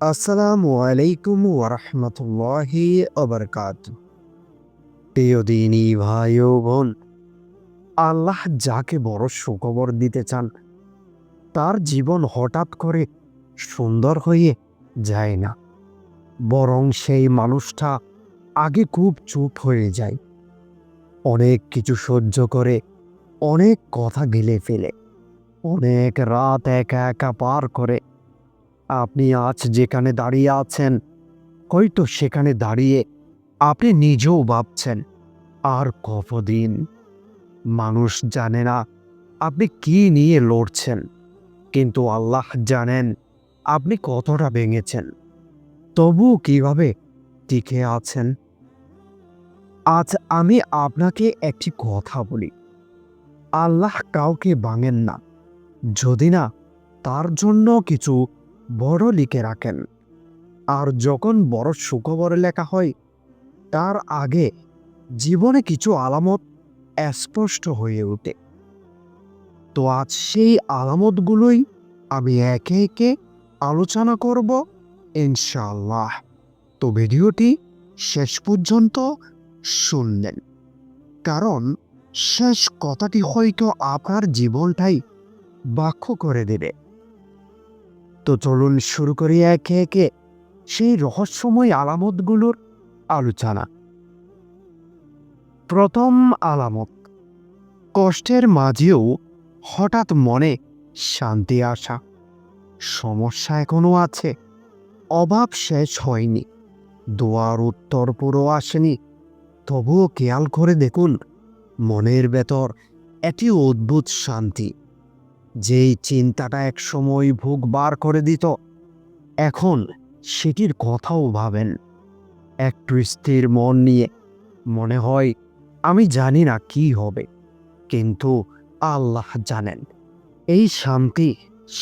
আসসালামু আলাইকুম ওয়ারাহমাতুল্লাহি ওয়াবারাকাতুহু। প্রিয় দিনী ভাই ও বোন, আল্লাহ যাকে বড় সুখবর দিতে চান, তার জীবন হঠাৎ করে সুন্দর হয়ে যায় না, বরং সেই মানুষটা আগে খুব চুপ হয়ে যায়। অনেক কিছু সহ্য করে, অনেক কথা গিলে ফেলে, অনেক রাত একা একা পার করে। আপনি আজ যেখানে দাঁড়িয়ে আছেন, হয়তো সেখানে দাঁড়িয়ে আপনি নিজেও ভাবছেন, আর কতদিন? মানুষ জানে না আপনি কি নিয়ে লড়ছেন, কিন্তু আল্লাহ জানেন আপনি কতটা ভেঙেছেন, তবুও কিভাবে টিকে আছেন। আজ আমি আপনাকে একটি কথা বলি, আল্লাহ কাউকে ভাঙেন না, যদি না তার জন্য কিছু বড় লিখে রাখেন। আর যখন বড় সুখবর লেখা হয়, তার আগে জীবনে কিছু আলামত স্পষ্ট হয়ে ওঠে। তো আজ সেই আলামতগুলোই আমি একে একে আলোচনা করব ইনশাআল্লাহ। তো ভিডিওটি শেষ পর্যন্ত শুনলেন, কারণ শেষ কথাটি হয়তো আপনার জীবনটাই বাক্য করে দেবে। তো চলুন শুরু করি একে একে সেই রহস্যময় আলামতগুলোর আলোচনা। প্রথম আলামত, কষ্টের মাঝেও হঠাৎ মনে শান্তি আসা। সমস্যা এখনো আছে, অভাব শেষ হয়নি, দোয়ার উত্তর পুরো আসেনি, তবুও খেয়াল করে দেখুন, মনের ভেতর একটি অদ্ভুত শান্তি। যেই চিন্তাটা একসময় বুক বার করে দিত, এখন সেটির কথাও ভাবেন। একটু স্থির মন নিয়ে মনে হয়, আমি জানি না কি হবে, কিন্তু আল্লাহ জানেন। এই শান্তি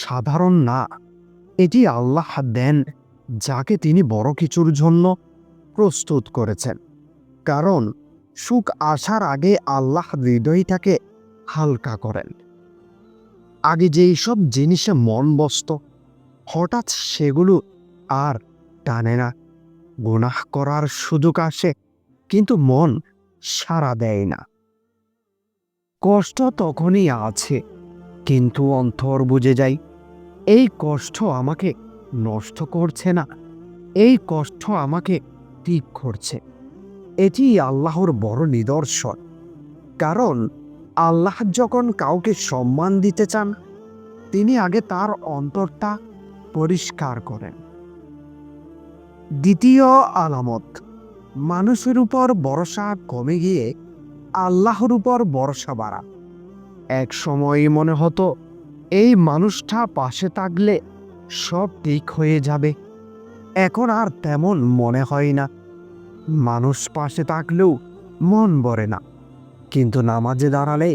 সাধারণ না, এটি আল্লাহ দেন যাকে তিনি বড় কিছুর জন্য প্রস্তুত করেছেন। কারণ সুখ আসার আগে আল্লাহ হৃদয়টাকে হালকা করেন। আগে যেই সব জিনিসে মন বসত, হঠাৎ সেগুলো আর টানে না। গুনাহ করার সুযোগ আসে, কিন্তু মন সাড়া দেয় না। কষ্ট তখনই আছে, কিন্তু অন্তর বুঝে যায়, এই কষ্ট আমাকে নষ্ট করছে না, এই কষ্ট আমাকে ঠিক করছে। এটি আল্লাহর বড় নিদর্শন। কারণ আল্লাহ যখন কাউকে সম্মান দিতে চান, তিনি আগে তার অন্তরটা পরিষ্কার করেন। দ্বিতীয় আলামত, মানুষের উপর ভরসা কমে গিয়ে আল্লাহর উপর ভরসা বাড়া। এক সময় মনে হতো এই মানুষটা পাশে থাকলে সব ঠিক হয়ে যাবে, এখন আর তেমন মনে হয় না। মানুষ পাশে থাকলেও মন ভরে না, কিন্তু নামাজে দাঁড়ালে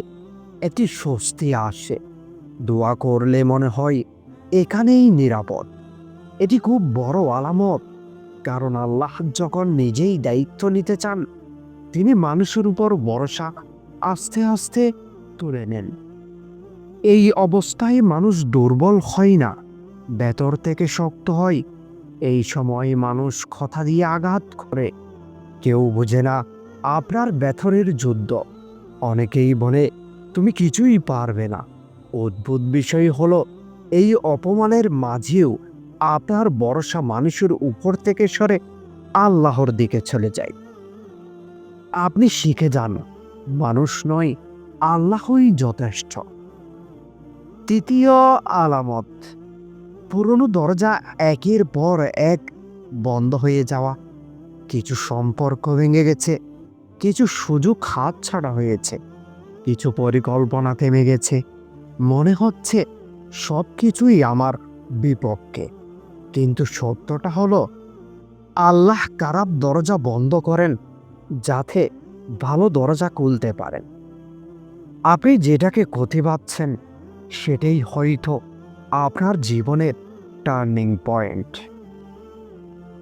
একটি স্বস্তি আসে। দোয়া করলে মনে হয় এখানেই নিরাপদ। এটি খুব বড় আলামত, কারণ আল্লাহ যখন নিজেই দায়িত্ব নিতে চান, তিনি মানুষের উপর ভরসা আস্তে আস্তে তুলে নেন। এই অবস্থায় মানুষ দুর্বল হয় না, ভেতর থেকে শক্ত হয়। এই সময় মানুষ কথা দিয়ে আঘাত করে, কেউ বোঝে না আপনার ভেতরের যুদ্ধ। অনেকেই বলে তুমি কিছুই পারবে না। অদ্ভুত বিষয় হলো, এই অপমানের মাঝেও আপনার ভরসা মানুষের উপর থেকে সরে আল্লাহর দিকে চলে যায়। আপনি শিখে যান, মানুষ নয়, আল্লাহই যথেষ্ট। তৃতীয় আলামত, পুরনো দরজা একের পর এক বন্ধ হয়ে যাওয়া। কিছু সম্পর্ক ভেঙে গেছে, কিছু সুযোগ হাতছাড়া হয়েছে, কিছু পরিকল্পনা থেমে গেছে। মনে হচ্ছে সব কিছুই আমার বিপক্ষে, কিন্তু সত্যটা হলো, আল্লাহ খারাপ দরজা বন্ধ করেন যাতে ভালো দরজা খুলতে পারেন। আপনি যেটাকে ক্ষতি ভাবছেন, সেটাই হয়তো আপনার জীবনের টার্নিং পয়েন্ট।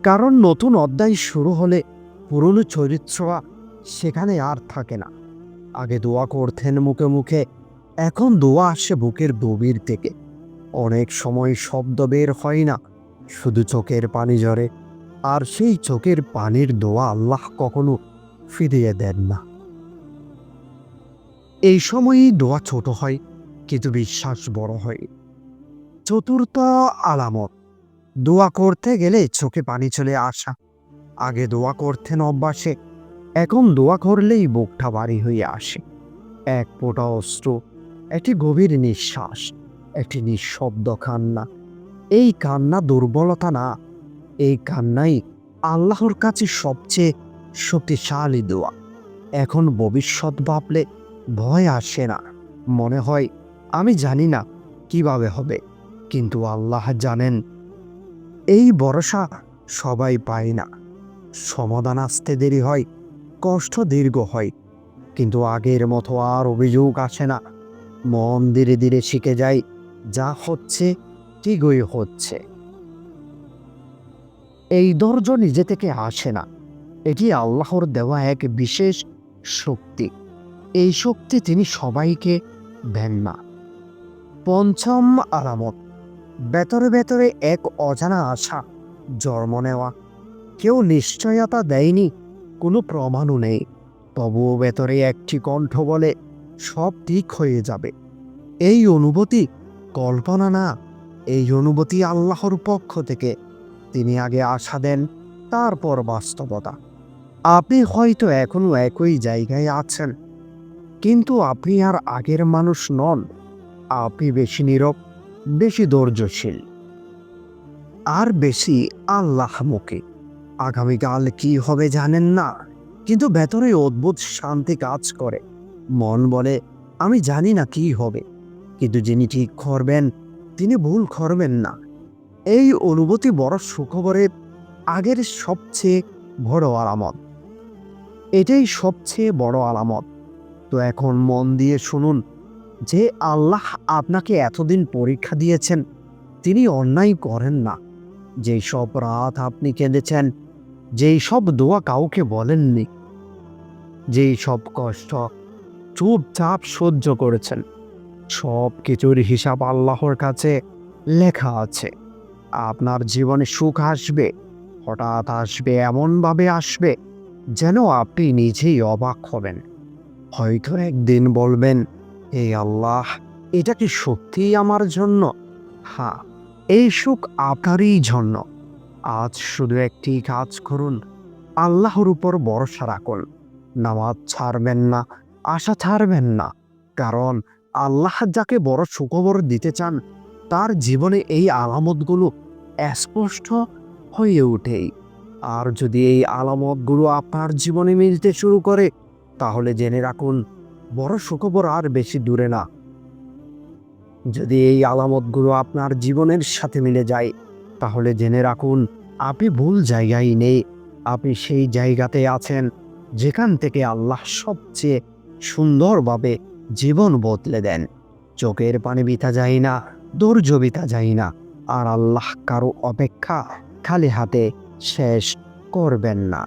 কারণ নতুন অধ্যায় শুরু হলে পুরনো চরিত্র সেখানে আর থাকে না। আগে দোয়া করতেন মুখে মুখে, এখন দোয়া আসে বুকের গভীর থেকে। অনেক সময় শব্দ বের হয় না, শুধু চোখের পানি ঝরে, আর সেই চোখের পানির দোয়া আল্লাহ কখনো ফিরিয়ে দেন না। এই সময়ই দোয়া ছোট হয়, কিন্তু বিশ্বাস বড় হয়। চতুর্থ আলামত, দোয়া করতে গেলে চোখে পানি চলে আসা। আগে দোয়া করতেন অভ্যাসে, এখন দোয়া করলেই বুকটা ভারী হয়ে আসে। এক ফোঁটা অশ্রু, একটি গভীর নিঃশ্বাস, একটি নিঃশব্দ কান্না। এই কান্না দুর্বলতা না, এই কান্নাই আল্লাহর কাছে সবচেয়ে শক্তিশালী দোয়া। এখন ভবিষ্যৎ ভাবলে ভয় আসে না। মনে হয় আমি জানি না কিভাবে হবে, কিন্তু আল্লাহ জানেন। এই ভরসা সবাই পায় না। সমাধান আসতে দেরি হয়, কষ্ট দীর্ঘ হয়, কিন্তু আগের মতো আর অভিযোগ আসে না। মন ধীরে ধীরে শিখে যায়, যা হচ্ছে ঠিকই হচ্ছে। এই ধৈর্য নিজে থেকে আসে না, এটি আল্লাহর দেওয়া এক বিশেষ শক্তি। এই শক্তি তিনি সবাইকে দেন না। পঞ্চম আলামত, ভেতরে ভেতরে এক অজানা আশা জন্ম নেওয়া। কেউ নিশ্চয়তা দেয়নি, কোনো প্রমাণও নেই, তবুও ভেতরে একটি কণ্ঠ বলে সব ঠিক হয়ে যাবে। এই অনুভূতি কল্পনা না, এই অনুভূতি আল্লাহর পক্ষ থেকে। তিনি আগে আশা দেন, তারপর বাস্তবতা। আপনি হয়তো এখনো একই জায়গায় আছেন, কিন্তু আপনি আর আগের মানুষ নন। আপনি বেশি নীরব, বেশি ধৈর্যশীল, আর বেশি আল্লাহমুখী। আগামীকাল কি হবে জানেন না, কিন্তু ভেতরে অদ্ভুত শান্তি কাজ করে। মন বলে আমি জানি না কি হবে, কিন্তু যিনি ঠিক করবেন তিনি ভুল করবেন না। এই অনুভূতি বড় সুখবরের আগের সবচেয়ে বড় আলামত। এটাই সবচেয়ে বড় আলামত। তো এখন মন দিয়ে শুনুন, যে আল্লাহ আপনাকে এতদিন পরীক্ষা দিয়েছেন, তিনি অন্যায় করেন না। যেই সব রাত আপনি কেঁদেছেন, যেই সব দোয়া কাউকে বলেননি, যেই সব কষ্ট চুপচাপ সহ্য করেছেন, সব কিছুর হিসাব আল্লাহর কাছে লেখা আছে। আপনার জীবনে সুখ আসবে, হঠাৎ আসবে, এমনভাবে আসবে যেন আপনি নিজেই অবাক হবেন। হয়তো একদিন বলবেন, এই আল্লাহ, এটা কি সত্যিই আমার জন্য? হ্যাঁ, এই সুখ আপনারই জন্য। আজ শুধু একটি কাজ করুন, আল্লাহর উপর ভরসা রাখুন। নামাজ ছাড়বেন না, আশা ছাড়বেন না, কারণ আল্লাহ যাকে বড় সুখবর দিতে চান, তার জীবনে এই আলামতগুলো স্পষ্ট হয়ে ওঠেই। আর যদি এই আলামতগুলো আপনার জীবনে মিলতে শুরু করে, তাহলে জেনে রাখুন বড় সুখবর আর বেশি দূরে না। যদি এই আলামতগুলো আপনার জীবনের সাথে মিলে যায়, তাহলে জেনে রাখুন আপনি ভুল জায়গায় নেই। আপনি সেই জায়গাতে আছেন যেখান থেকে আল্লাহ সবচেয়ে সুন্দরভাবে জীবন বদলে দেন। চোখের পানি বৃথা যায় না, ধৈর্য বৃথা যায় না, আর আল্লাহ কারো অপেক্ষা খালি হাতে শেষ করবেন না।